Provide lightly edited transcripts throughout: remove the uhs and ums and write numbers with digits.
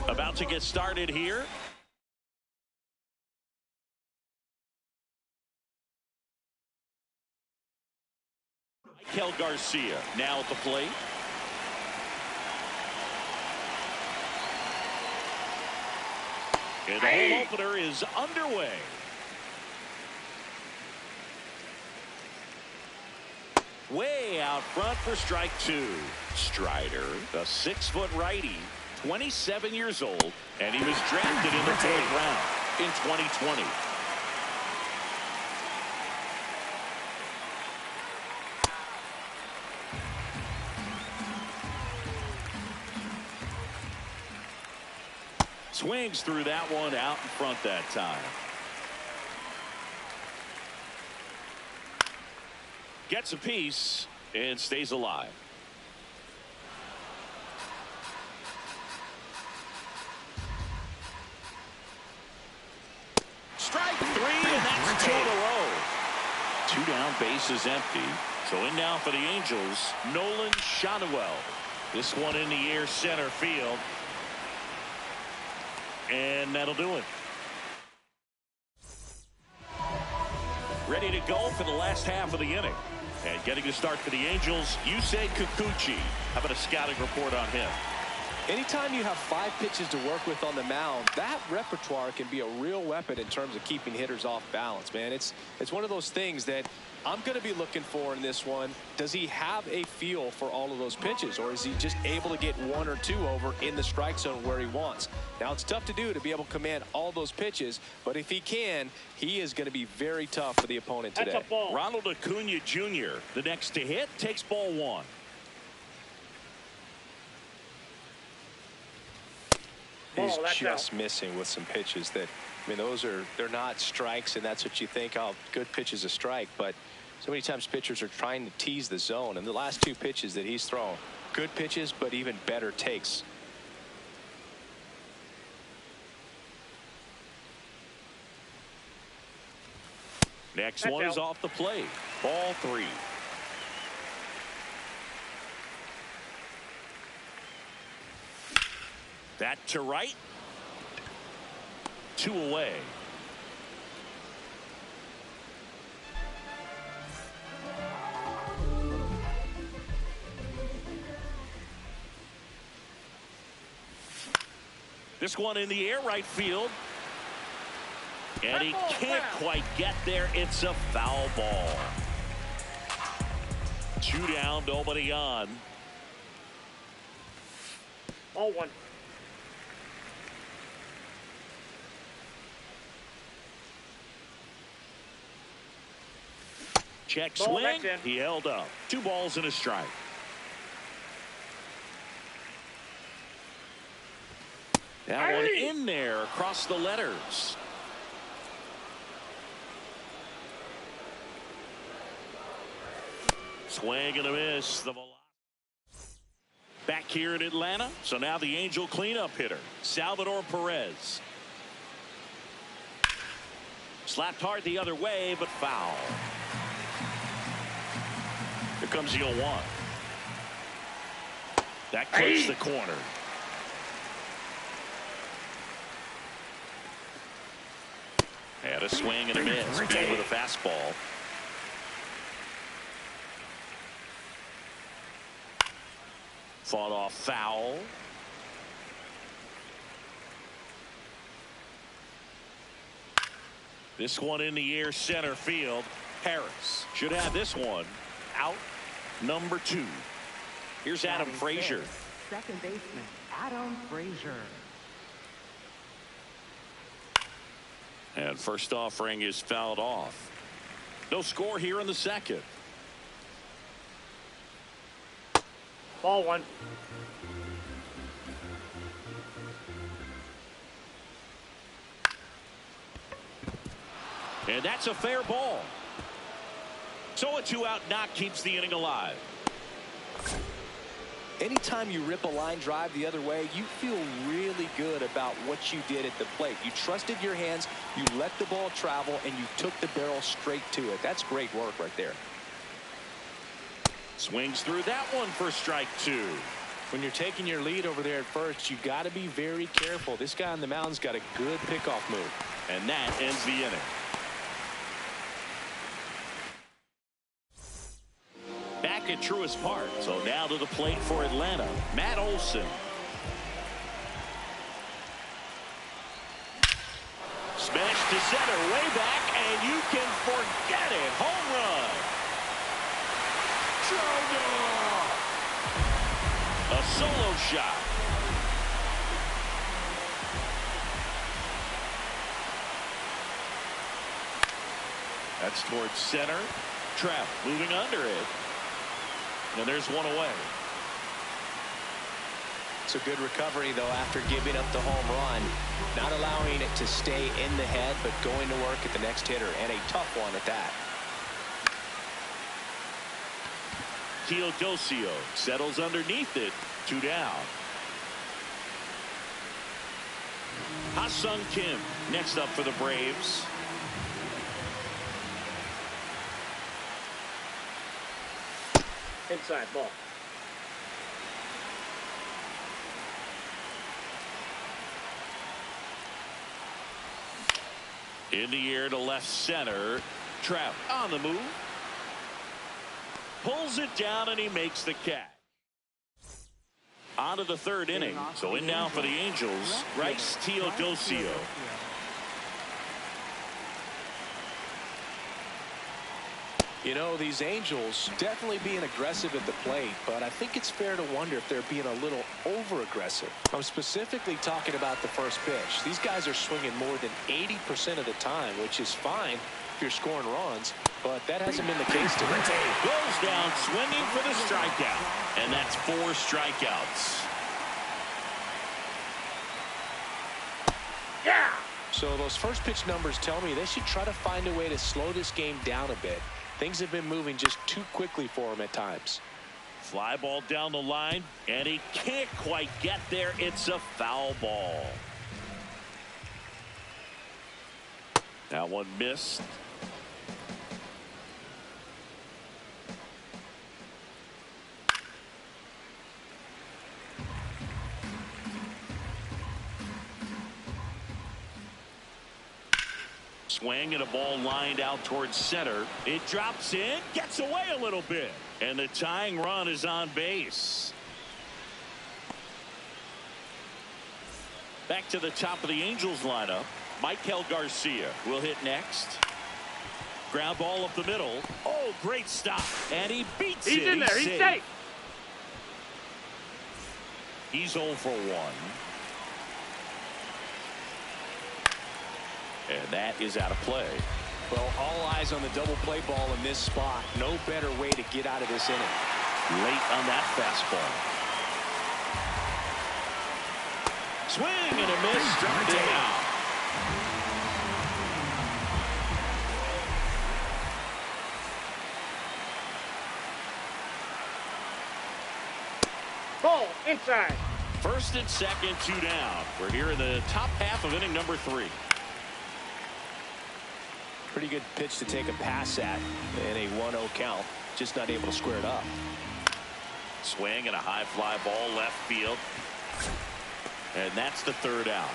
About to get started here. Kel Garcia now at the plate. And the home opener is underway. Way out front for strike two. Strider, a 6-foot righty, 27 years old, and he was drafted in the 4th round in 2020. Swings through that one out in front that time. Gets a piece and stays alive. Strike 3, and that's 2 in a row. 2 down, base is empty. So in now for the Angels, Nolan Schanuel. This one in the air, center field. And that'll do it. Ready to go for the last half of the inning. And getting to start for the Angels, Yusei Kikuchi. How about a scouting report on him? Anytime you have 5 pitches to work with on the mound, that repertoire can be a real weapon in terms of keeping hitters off balance, man. It's one of those things that I'm going to be looking for in this one. Does he have a feel for all of those pitches, or is he just able to get 1 or 2 over in the strike zone where he wants? Now, it's tough to do, to be able to command all those pitches, but if he can, he is going to be very tough for the opponent today. That's a ball. Ronald Acuna Jr., the next to hit, takes ball 1. He's just missing with some pitches that, I mean, they're not strikes, and that's what you think, oh, good pitch is a strike. But so many times pitchers are trying to tease the zone, and the last 2 pitches that he's thrown, good pitches, but even better takes. Next one is off the plate. Ball 3. That to right. 2 away. This one in the air, right field. And he can't quite get there. It's a foul ball. 2 down, nobody on. Ball 1. Check swing. He held up. 2 balls and a strike. That one in there across the letters. Swing and a miss. The velocity. Back here in Atlanta. So now the Angel cleanup hitter, Salvador Perez. Slapped hard the other way, but foul. Here comes the 0-1. That clips the corner. Had a swing and a miss. Beat with a fastball. Fought off foul. This one in the air, center field. Harris should have this one out. Number 2. Here's Adam Frazier. Second baseman Adam Frazier. And first offering is fouled off. No score here in the second. Ball 1. And that's a fair ball. So a 2-out knock keeps the inning alive. Anytime you rip a line drive the other way, you feel really good about what you did at the plate. You trusted your hands, you let the ball travel, and you took the barrel straight to it. That's great work right there. Swings through that one for strike 2. When you're taking your lead over there at first, you got to be very careful. This guy on the mound's got a good pickoff move. And that ends the inning. Back at Truist Park. So now to the plate for Atlanta, Matt Olson. Smash to center, way back, and you can forget it. Home run. A solo shot. That's towards center. Trap moving under it. And there's one away. It's a good recovery, though, after giving up the home run. Not allowing it to stay in the head, but going to work at the next hitter, and a tough one at that. Teodosio settles underneath it. 2 down. Ha-Sung Kim next up for the Braves. Inside ball. In the air to left center. Trout on the move. Pulls it down and he makes the catch. On to the third inning. So in now for the Angels, Bryce Teodosio. You know, these Angels definitely being aggressive at the plate, but I think it's fair to wonder if they're being a little over-aggressive. I'm specifically talking about the first pitch. These guys are swinging more than 80% of the time, which is fine if you're scoring runs, but that hasn't been the case today. Goes down swinging for the strikeout, and that's 4 strikeouts. Yeah! So those first pitch numbers tell me they should try to find a way to slow this game down a bit. Things have been moving just too quickly for him at times. Fly ball down the line, and he can't quite get there. It's a foul ball. That one missed. Swing and a ball lined out towards center. It drops in, gets away a little bit, and the tying run is on base. Back to the top of the Angels lineup. Michael Garcia will hit next. Ground ball up the middle. Oh, great stop, and he beats it. He's in there. He's safe. He's 0 for 1. And that is out of play. Well, all eyes on the double play ball in this spot. No better way to get out of this inning. Late on that fastball. Swing and a miss. Down. Ball inside. First and second, 2 down. We're here in the top half of inning number 3. Pretty good pitch to take a pass at in a 1-0 count. Just not able to square it up. Swing and a high fly ball left field. And that's the 3rd out.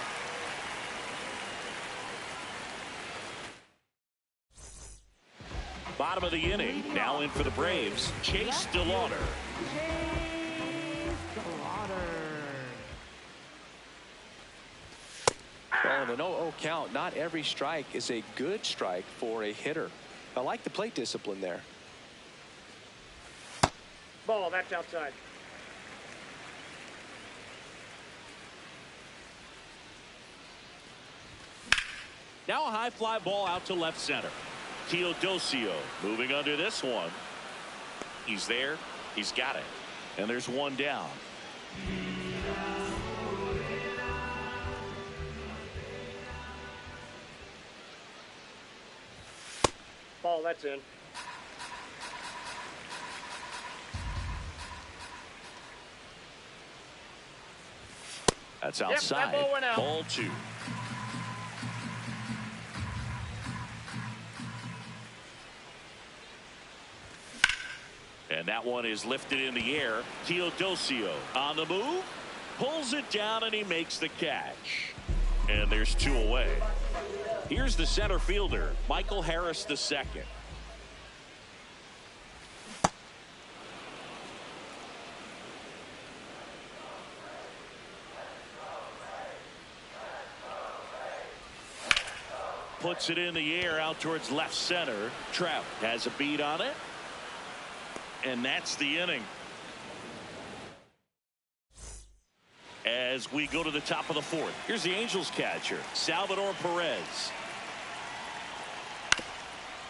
Bottom of the inning. Now in for the Braves, Chase DeLauder. Well, in an 0-0 count, not every strike is a good strike for a hitter. I like the plate discipline there. Ball, that's outside. Now a high fly ball out to left center. Teodosio moving under this one. He's there. He's got it. And there's 1 down. Ball, that's in. That's Yep, outside. that ball went out. Ball 2. And that one is lifted in the air. Teodosio on the move. Pulls it down and he makes the catch. And there's 2 away. Here's the center fielder, Michael Harris II. Puts it in the air out towards left center. Trout has a beat on it. And that's the inning. As we go to the top of the 4th, here's the Angels catcher, Salvador Perez.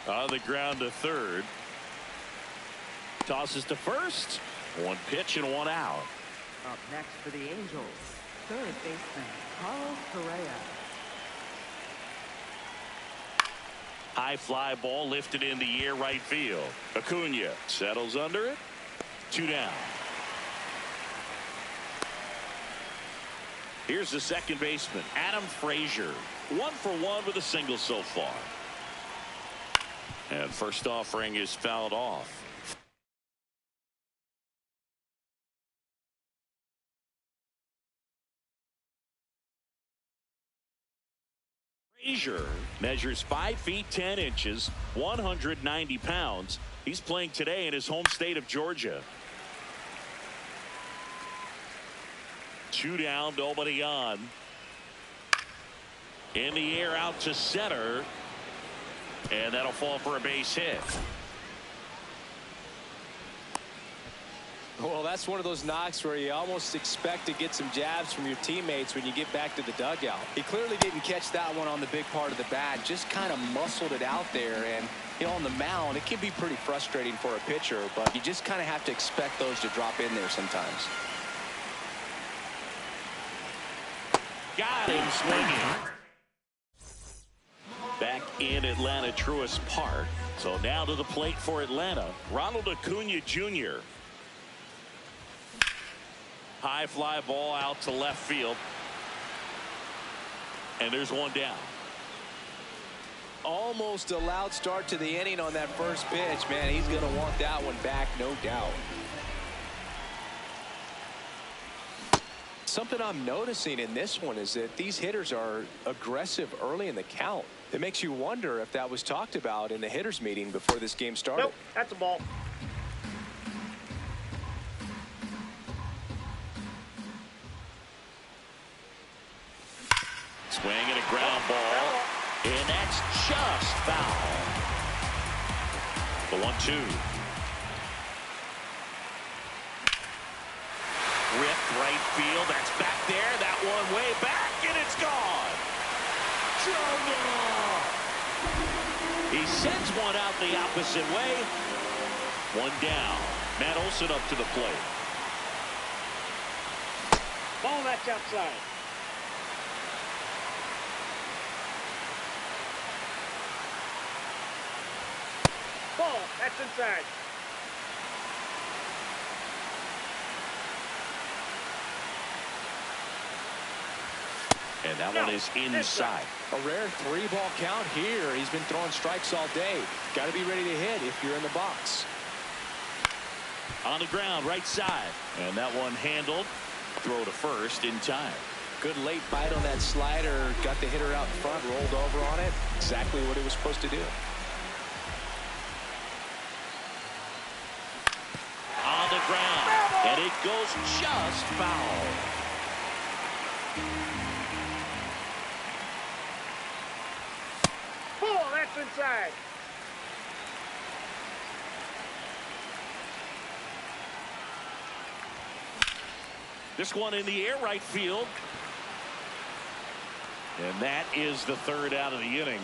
On the ground to 3rd. Tosses to 1st. 1 pitch and 1 out. Up next for the Angels, third baseman Carlos Correa. High fly ball lifted in the air right field. Acuna settles under it. 2 down. Here's the second baseman, Adam Frazier. 1 for 1 with a single so far. And first offering is fouled off. Frazier measures 5 feet 10 inches, 190 pounds. He's playing today in his home state of Georgia. 2 down, nobody on. In the air out to center. And that'll fall for a base hit. Well, that's one of those knocks where you almost expect to get some jabs from your teammates when you get back to the dugout. He clearly didn't catch that one on the big part of the bat, just kind of muscled it out there. And, you know, on the mound, it can be pretty frustrating for a pitcher, but you just kind of have to expect those to drop in there sometimes. Got him swinging. Back in Atlanta Truist Park. So now to the plate for Atlanta, Ronald Acuna Jr. High fly ball out to left field. And there's 1 down. Almost a loud start to the inning on that first pitch. Man, he's going to want that one back, no doubt. Something I'm noticing in this one is that these hitters are aggressive early in the count. It makes you wonder if that was talked about in the hitters meeting before this game started. Nope, that's a ball. Swinging a ground ball. And that's just foul. The 1-2. Ripped right field. That's back there. That one way back, and it's gone. Jungle. He sends one out the opposite way. 1 down. Matt Olson up to the plate. Ball, that's outside. Ball, that's inside. And that one is inside. A rare 3-ball count here. He's been throwing strikes all day. Got to be ready to hit if you're in the box. On the ground, right side. And that one handled. Throw to first in time. Good late bite on that slider. Got the hitter out in front, rolled over on it. Exactly what he was supposed to do. On the ground. And it goes just foul. Ball, that's inside. This one in the air right field. And that is the 3rd out of the inning.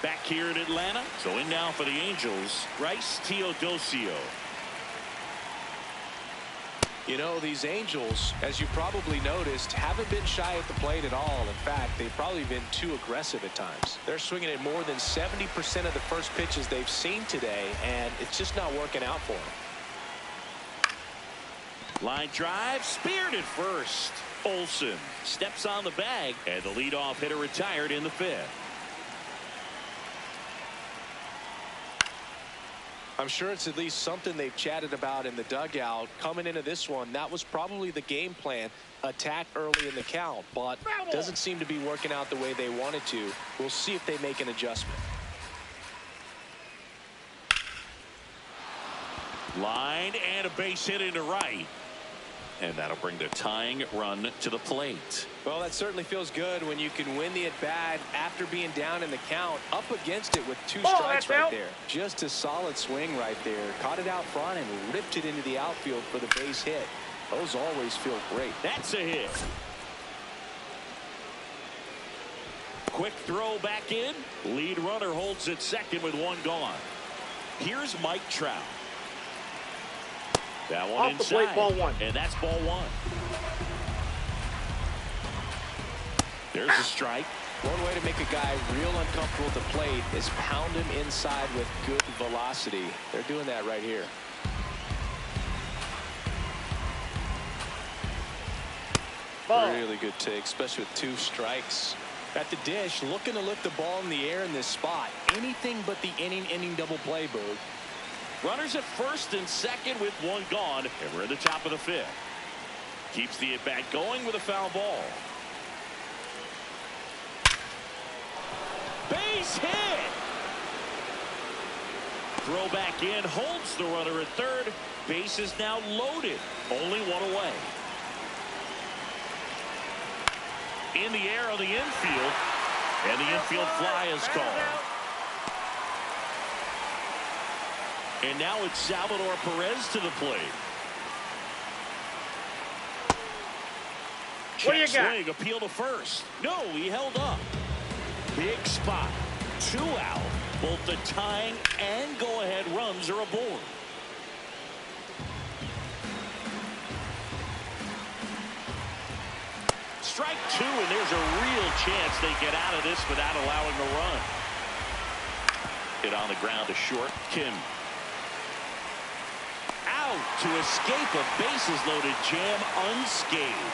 Back here in Atlanta. So in now for the Angels, Bryce Teodosio. You know, these Angels, as you probably noticed, haven't been shy at the plate at all. In fact, they've probably been too aggressive at times. They're swinging at more than 70% of the first pitches they've seen today, and it's just not working out for them. Line drive, speared at first. Olsen steps on the bag, and the leadoff hitter retired in the fifth. I'm sure it's at least something they've chatted about in the dugout. Coming into this one, that was probably the game plan. Attack early in the count, but doesn't seem to be working out the way they wanted to. We'll see if they make an adjustment. Line and a base hit into right. And that'll bring the tying run to the plate. Well, that certainly feels good when you can win the at-bat after being down in the count, up against it with 2 strikes right there. Just a solid swing right there. Caught it out front and ripped it into the outfield for the base hit. Those always feel great. That's a hit. Quick throw back in. Lead runner holds at second with 1 gone. Here's Mike Trout. That one off inside. The plate, ball 1. And that's ball 1. There's a strike. One way to make a guy real uncomfortable at the plate is pound him inside with good velocity. They're doing that right here. Ball. Really good take, especially with 2 strikes. At the dish, looking to lift the ball in the air in this spot. Anything but the inning double play, Boog. Runners at first and second with 1 gone, and we're at the top of the 5th. Keeps the at-bat going with a foul ball. Base hit! Throw back in, holds the runner at third. Base is now loaded. Only 1 away. In the air on the infield, and the infield fly is called. And now it's Salvador Perez to the plate. What do you got? Swing, appeal to first. No, he held up. Big spot. 2 out. Both the tying and go-ahead runs are aboard. Strike 2, and there's a real chance they get out of this without allowing a run. Hit on the ground to short. Kim. Out to escape a bases-loaded jam unscathed.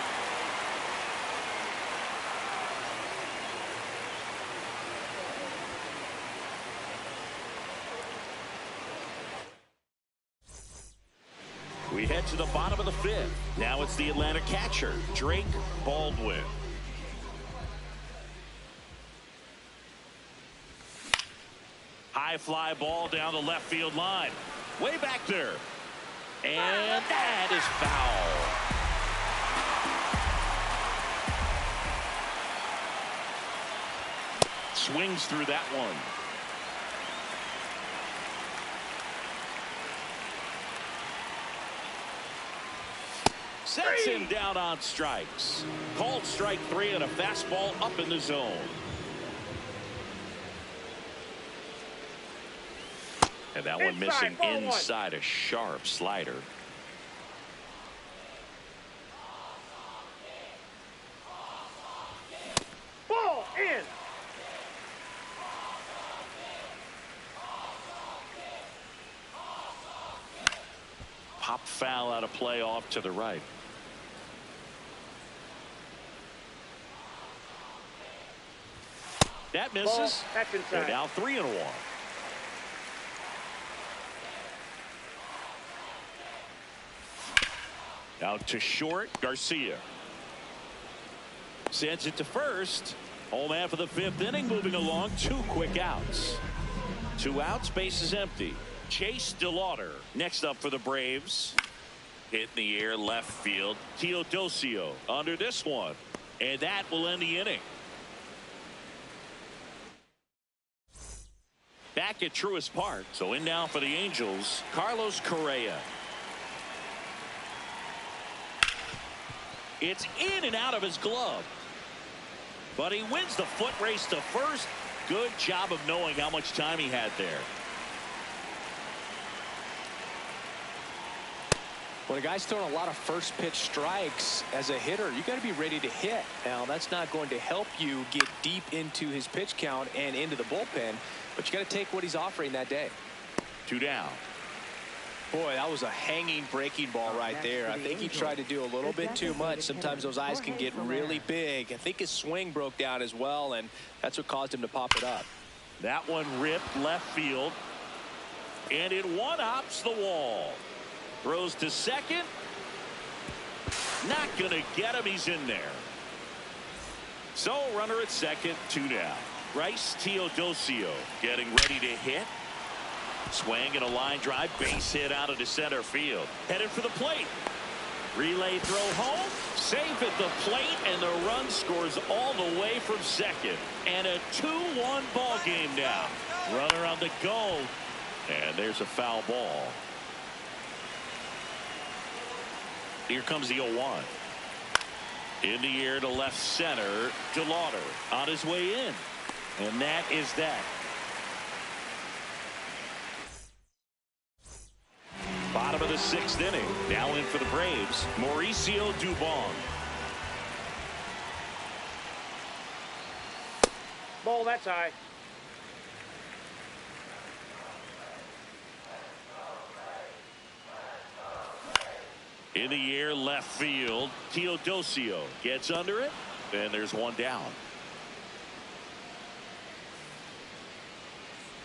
We head to the bottom of the 5th. Now it's the Atlanta catcher, Drake Baldwin. High fly ball down the left field line. Way back there. And that is foul. Swings through that one. Sets him down on strikes. Called strike 3 and a fastball up in the zone. And that one missing inside, a sharp slider. Ball in. Pop foul out of play off to the right. That misses. Ball. That's inside. And now 3-1. Out to short, Garcia. Sends it to first. Home half of the 5th inning, moving along. 2 quick outs. 2 outs, base is empty. Chase DeLauder next up for the Braves. Hit in the air, left field. Teodosio under this one. And that will end the inning. Back at Truist Park. So in now for the Angels, Carlos Correa. It's in and out of his glove. But he wins the foot race to first. Good job of knowing how much time he had there. When a guy's throwing a lot of first pitch strikes as a hitter, you got to be ready to hit. Now, that's not going to help you get deep into his pitch count and into the bullpen, but you got to take what he's offering that day. 2 down. Boy, that was a hanging breaking ball right there. I think he tried to do a little bit too much. Sometimes those eyes can get really big. I think his swing broke down as well, and that's what caused him to pop it up. That one ripped left field, and it one-hops the wall. Throws to second. Not going to get him. He's in there. So runner at second, 2 down. Bryce Teodosio getting ready to hit. Swing and a line drive, base hit out of the center field. Headed for the plate. Relay throw home. Safe at the plate, and the run scores all the way from second. And a 2-1 ball game now. Runner on the go. And there's a foul ball. Here comes the 0-1. In the air to left center. DeLauder on his way in. And that is that. Bottom of the 6th inning. Now in for the Braves, Mauricio Dubon. Ball, that's high. In the air left field. Teodosio gets under it. And there's 1 down.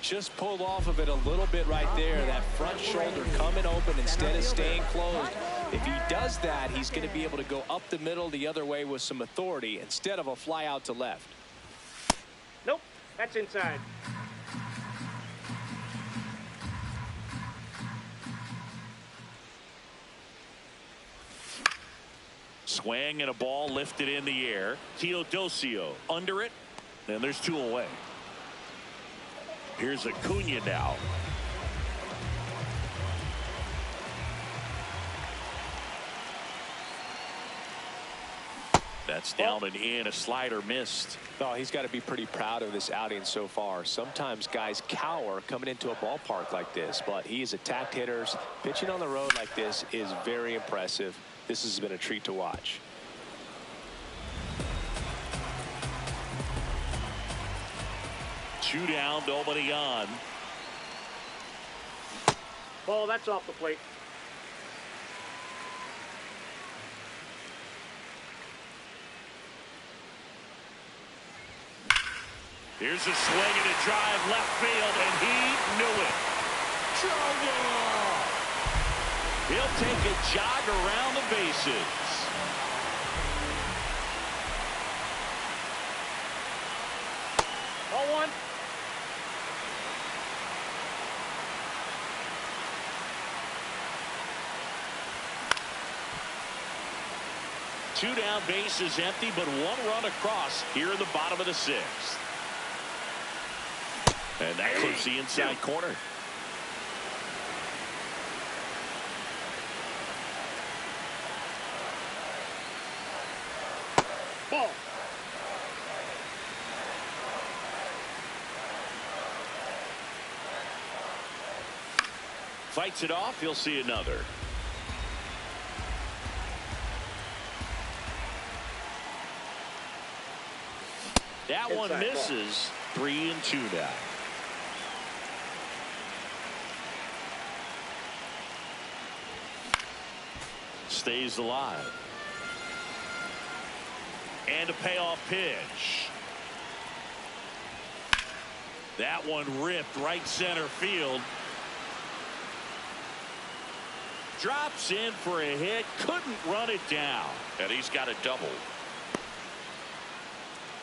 Just pulled off of it a little bit right there. That front shoulder coming open instead of staying closed. If he does that, he's going to be able to go up the middle the other way with some authority instead of a fly out to left. Nope, that's inside. Swing and a ball lifted in the air. Teodosio under it. And there's 2 away. Here's Acuna now. That's down and in. A slider missed. Oh, he's got to be pretty proud of this outing so far. Sometimes guys cower coming into a ballpark like this, but he has attacked hitters. Pitching on the road like this is very impressive. This has been a treat to watch. Two down, nobody on. Ball, that's off the plate. Here's a swing and a drive left field, and he knew it. Trouble! He'll take a jog around the bases. Ball 1. Two down, bases empty, but 1 run across here in the bottom of the 6th. And that clips the inside corner. Ball. Fights it off. He'll see another. That one misses. 3-2 now. Stays alive. And a payoff pitch. That one ripped right center field. Drops in for a hit. Couldn't run it down. And he's got a double.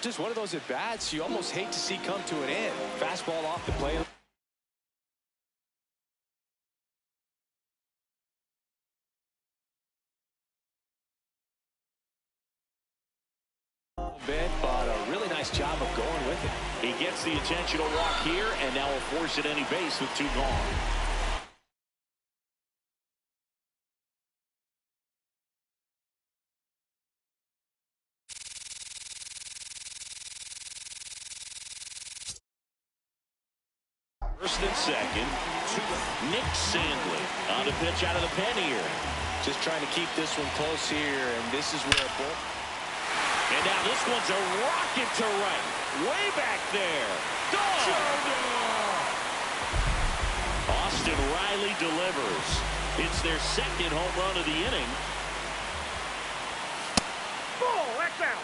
Just one of those at-bats you almost hate to see come to an end. Fastball off the plate. Bit, but a really nice job of going with it. He gets the intentional walk here, and now will force it any base with 2 gone. First and second to Nick Sandlin on the pitch out of the pen here. Just trying to keep this one close here, and this is where and now this one's a rocket to right. Way back there. Gone. Austin Riley delivers. It's their second home run of the inning. Ball, that's out.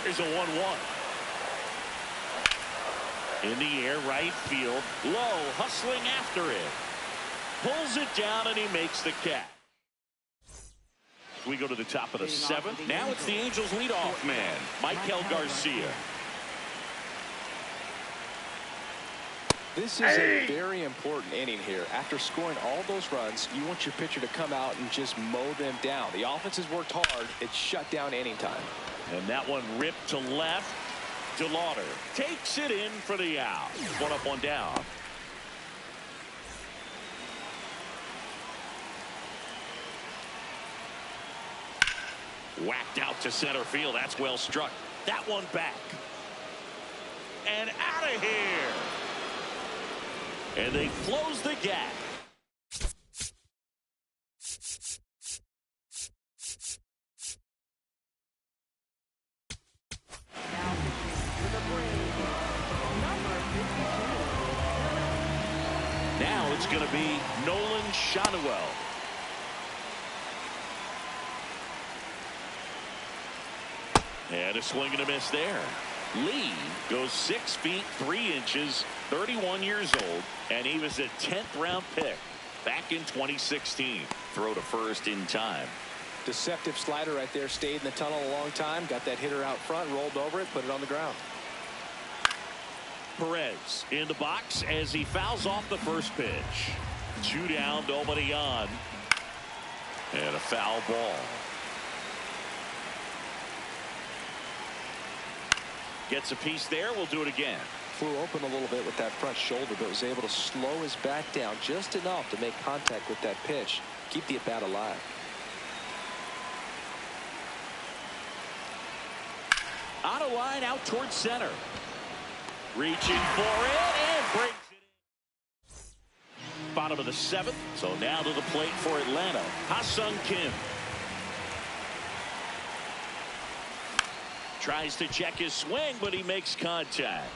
There's a 1-1. In the air, right field. Low, hustling after it. Pulls it down, and he makes the catch. We go to the top of the seventh. Now it's the Angels' leadoff man, Michael Garcia. This is a very important inning here. After scoring all those runs, you want your pitcher to come out and just mow them down. The offense has worked hard. It's shut down inning time. And that one ripped to left. DeLauder takes it in for the out. One up, one down. Whacked out to center field. That's well struck. That one back. And out of here. And they close the gap. Now pitching for the Braves, number 52. Now it's going to be Nolan Schanuel. And a swing and a miss there. Lee goes 6 feet 3 inches, 31 years old, and he was a 10th round pick back in 2016. Throw to first in time. Deceptive slider right there. Stayed in the tunnel a long time. Got that hitter out front, rolled over it, put it on the ground. Perez in the box as he fouls off the first pitch. 2 down, nobody on. And a foul ball. Gets a piece there. We'll do it again. Flew open a little bit with that front shoulder, but was able to slow his bat down just enough to make contact with that pitch. Keep the at-bat alive. Out of line, out towards center. Reaching for it and brings it in. Bottom of the 7th. So now to the plate for Atlanta. Ha-Sung Kim. Tries to check his swing, but he makes contact.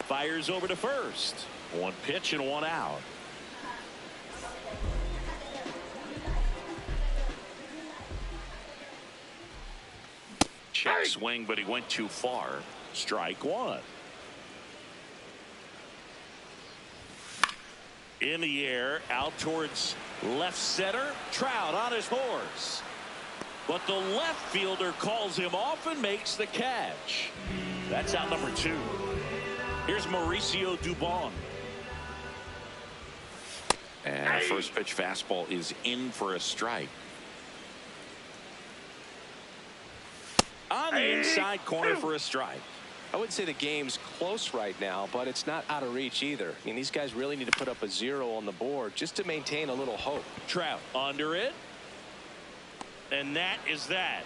Fires over to first. 1 pitch and 1 out. Check swing, but he went too far. Strike 1. In the air, out towards left center. Trout on his horse. But the left fielder calls him off and makes the catch. That's out number 2. Here's Mauricio Dubon. And the first pitch fastball is in for a strike. On the inside corner for a strike. I wouldn't say the game's close right now, but it's not out of reach either. I mean, these guys really need to put up a 0 on the board just to maintain a little hope. Trout under it. And that is that.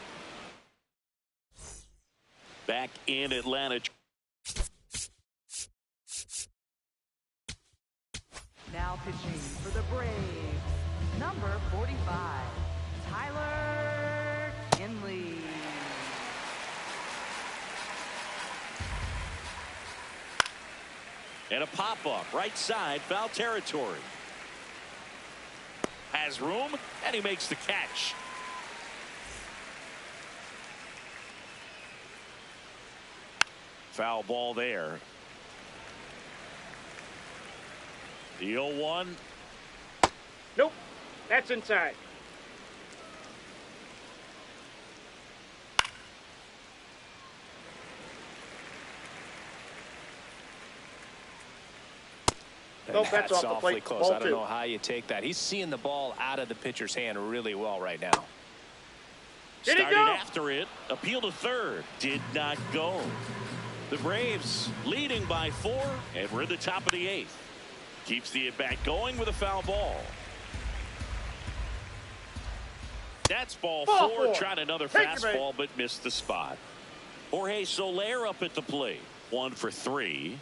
Back in Atlanta. Now pitching for the Braves, number 45, Tyler Kinley. And a pop-up right side, foul territory. Has room, and he makes the catch. Foul ball there. The 0-1. Nope, that's inside. Nope, that's off the awfully plate. close. Ball I don't 2. know how you take that. He's seeing the ball out of the pitcher's hand really well right now. Did he Started go? after it. Appeal to third. Did not go. The Braves leading by 4, and we're at the top of the 8th. Keeps the at-bat going with a foul ball. That's ball 4. Tried another fastball, but missed the spot. Jorge Soler up at the plate. 1 for 3.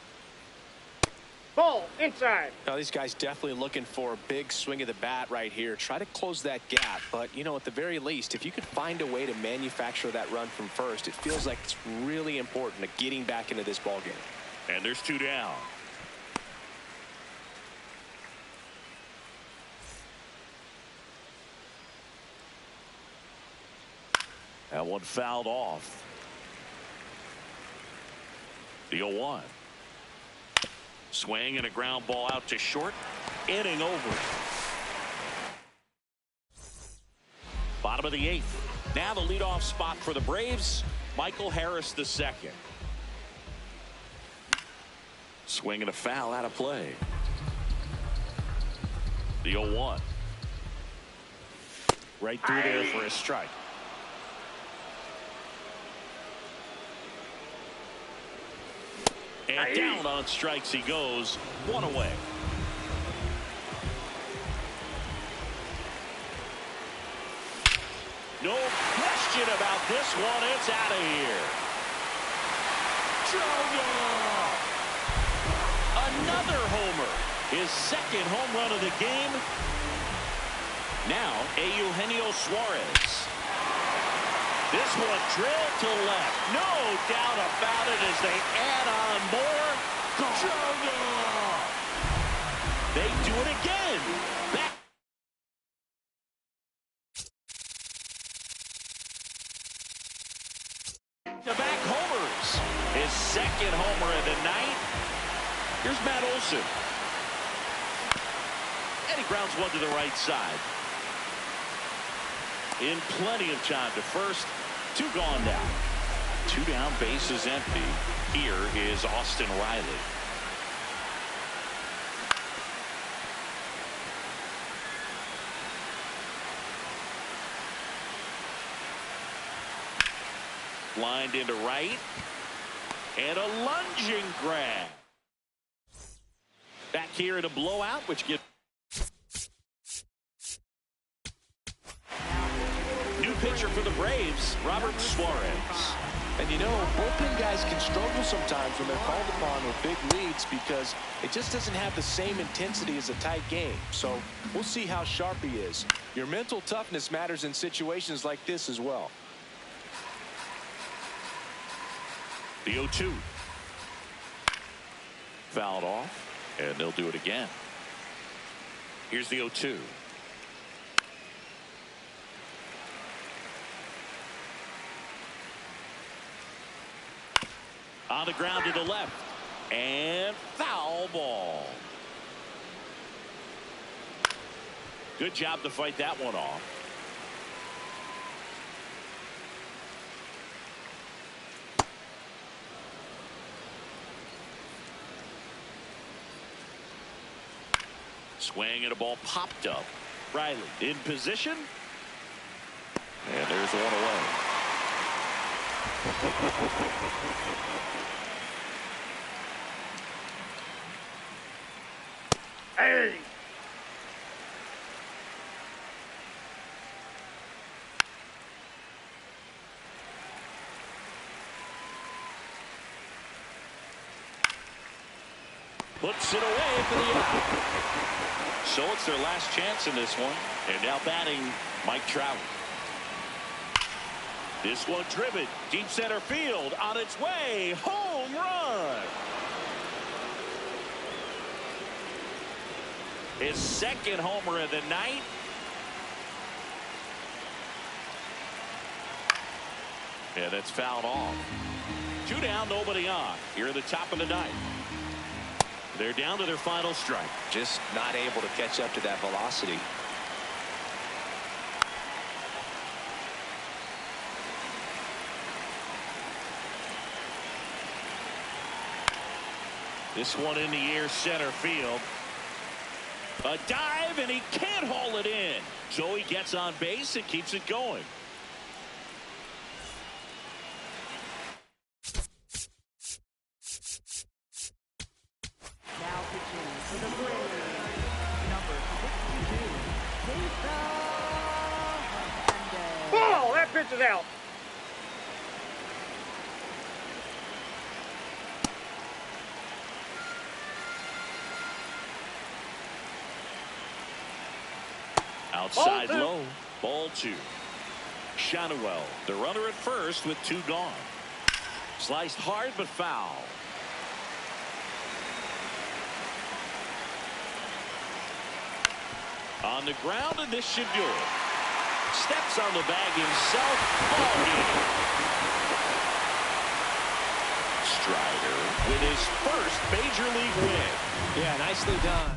Ball inside. Now, these guys definitely looking for a big swing of the bat right here. Try to close that gap. But, you know, at the very least, if you could find a way to manufacture that run from first, it feels like it's really important to getting back into this ball game. And there's 2 down. That one fouled off. The 0-1. Swing and a ground ball out to short. Inning over. Bottom of the 8th. Now the leadoff spot for the Braves. Michael Harris the second. Swing and a foul out of play. The 0-1. Right through there for a strike. And down on strikes he goes. 1 away. No question about this one. It's out of here. Another homer. His second home run of the game. Now, Eugenio Suarez. This one drilled to left. No doubt about it as they add on more. They do it again. Back. To-back homers. His second homer of the night. Here's Matt Olson. And he grounds one to the right side. In plenty of time to first. 2 gone now. 2 down, bases empty. Here is Austin Riley. Lined into right. And a lunging grab. Back here in a blowout, which gives pitcher for the Braves, Robert Suarez. And you know, bullpen guys can struggle sometimes when they're called upon with big leads because it just doesn't have the same intensity as a tight game. So we'll see how sharp he is. Your mental toughness matters in situations like this as well. The 0-2. Fouled off, and they'll do it again. Here's the 0-2. On the ground to the left. And foul ball. Good job to fight that one off. Swing and a ball popped up. Riley in position. And there's one away. Hey! Puts it away for the out. So it's their last chance in this one. And now batting Mike Trout. This one driven deep center field on its way. Home run. His second homer of the night. And it's fouled off. 2 down, nobody on. Here in the top of the 9th. They're down to their final strike. Just not able to catch up to that velocity. This one in the air, center field. A dive, and he can't haul it in. So he gets on base and keeps it going. Now pitching for the Braves, number 62, Ball! That pitch is out. Outside Ball two. low. Ball 2. Shanawell, the runner at first with 2 gone. Sliced hard but foul. On the ground, and this should do it. Steps on the bag himself. Ball game. Strider with his first major league win. Yeah, nicely done.